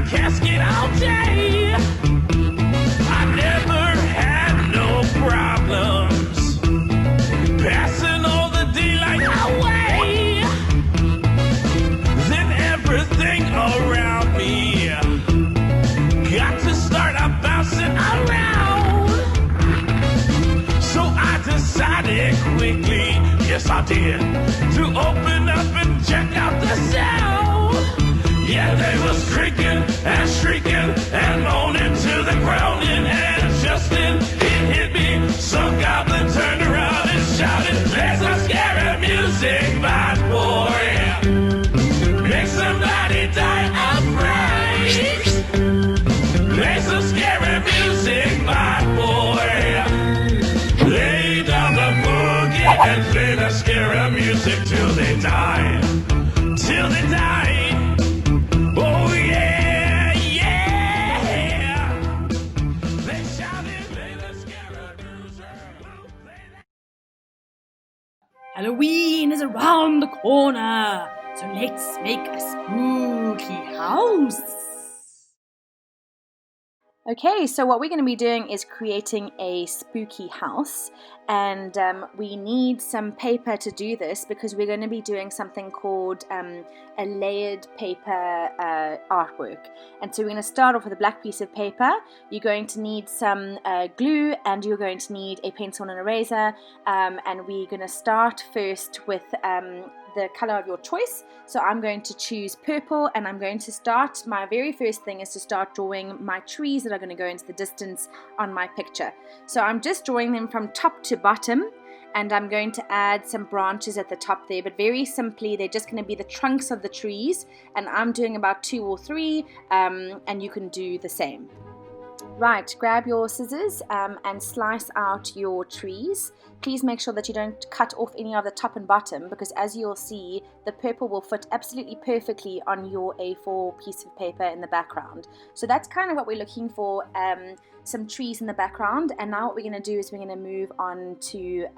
casket all day. I never had no problems passing all the daylight away. Then everything around me got to start bouncing around. So I decided quickly, yes I did, to open up and check out the sound. Yeah, they was creaking and shrieking and moaning to the ground, and just then it hit me. Some goblin turned around and shouted, "There's some scary music, bad boy. Make somebody die of fright. There's some scary music, bad boy. Lay down the boogie and play the scary music till they die. Till they die. Oh yeah, yeah." They shouted, "Play the scary music." Halloween is around the corner, so let's make a spooky house. Okay, so what we're going to be doing is creating a spooky house, and we need some paper to do this because we're going to be doing something called a layered paper artwork. And so we're going to start off with a black piece of paper. You're going to need some glue, and you're going to need a pencil and an eraser, and we're going to start first with the color of your choice. So I'm going to choose purple, and I'm going to start, my very first thing is to start drawing my trees that are going to go into the distance on my picture. So I'm just drawing them from top to bottom, and I'm going to add some branches at the top there, but very simply they're just going to be the trunks of the trees, and I'm doing about 2 or 3, and you can do the same. Right, grab your scissors and slice out your trees. Please make sure that you don't cut off any of the top and bottom, because as you'll see, the purple will fit absolutely perfectly on your A4 piece of paper in the background. So that's kind of what we're looking for, some trees in the background. And now what we're going to do is we're going to move on to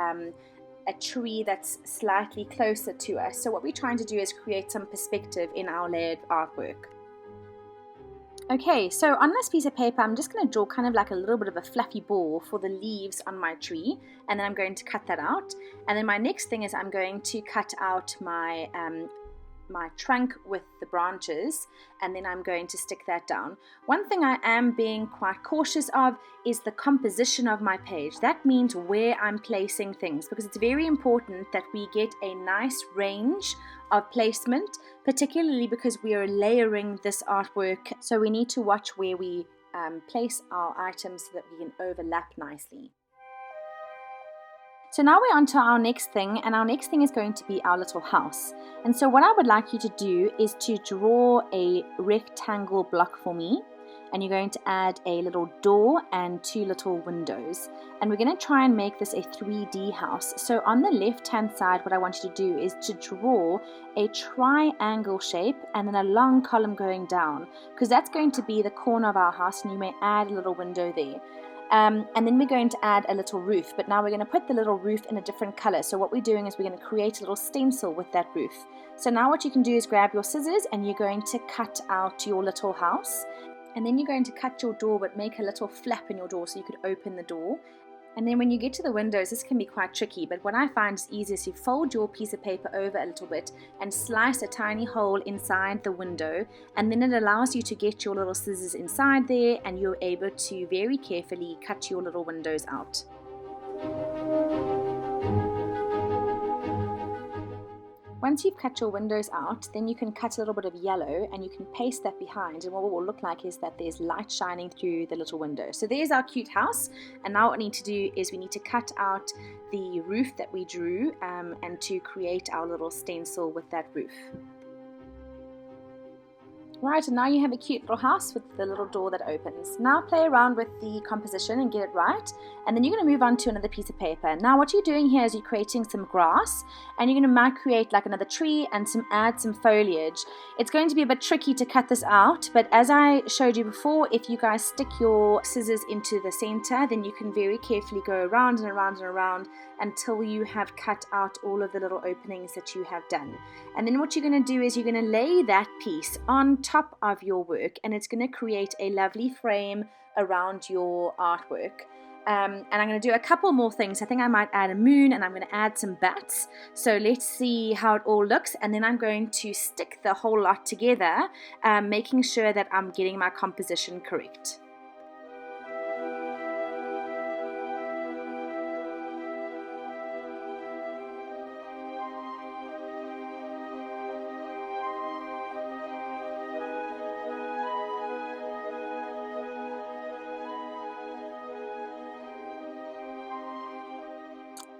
a tree that's slightly closer to us. So what we're trying to do is create some perspective in our layered artwork. Okay, so on this piece of paper, I'm just going to draw kind of like a little bit of a fluffy ball for the leaves on my tree, and then I'm going to cut that out. And then my next thing is I'm going to cut out my my trunk with the branches, and then I'm going to stick that down. One thing I am being quite cautious of is the composition of my page. That means where I'm placing things, because it's very important that we get a nice range of placement, particularly because we are layering this artwork, so we need to watch where we place our items so that we can overlap nicely. So now we're on to our next thing, and our next thing is going to be our little house. And so what I would like you to do is to draw a rectangle block for me, and you're going to add a little door and 2 little windows. And we're going to try and make this a 3D house. So on the left hand side, what I want you to do is to draw a triangle shape and then a long column going down, because that's going to be the corner of our house, and you may add a little window there. And then we're going to add a little roof, but now we're going to put the little roof in a different color. So what we're doing is we're going to create a little stencil with that roof. So now what you can do is grab your scissors, and you're going to cut out your little house, and then you're going to cut your door, but make a little flap in your door so you could open the door. And then when you get to the windows, this can be quite tricky, but what I find is easiest, you fold your piece of paper over a little bit and slice a tiny hole inside the window, and then it allows you to get your little scissors inside there, and you're able to very carefully cut your little windows out. Once you've cut your windows out, then you can cut a little bit of yellow and you can paste that behind, and what it will look like is that there's light shining through the little window. So there's our cute house, and now what we need to do is we need to cut out the roof that we drew and to create our little stencil with that roof. Right, and now you have a cute little house with the little door that opens. Now play around with the composition and get it right, and then you're going to move on to another piece of paper. Now what you're doing here is you're creating some grass, and you're going to create like another tree and add some foliage. It's going to be a bit tricky to cut this out, but as I showed you before, if you guys stick your scissors into the center, then you can very carefully go around and around and around until you have cut out all of the little openings that you have done. And then what you're going to do is you're going to lay that piece on top of your work, and it's going to create a lovely frame around your artwork. And I'm going to do a couple more things. I think I might add a moon, and I'm going to add some bats. So let's see how it all looks, and then I'm going to stick the whole lot together, making sure that I'm getting my composition correct.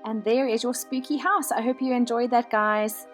And there is your spooky house. I hope you enjoyed that, guys.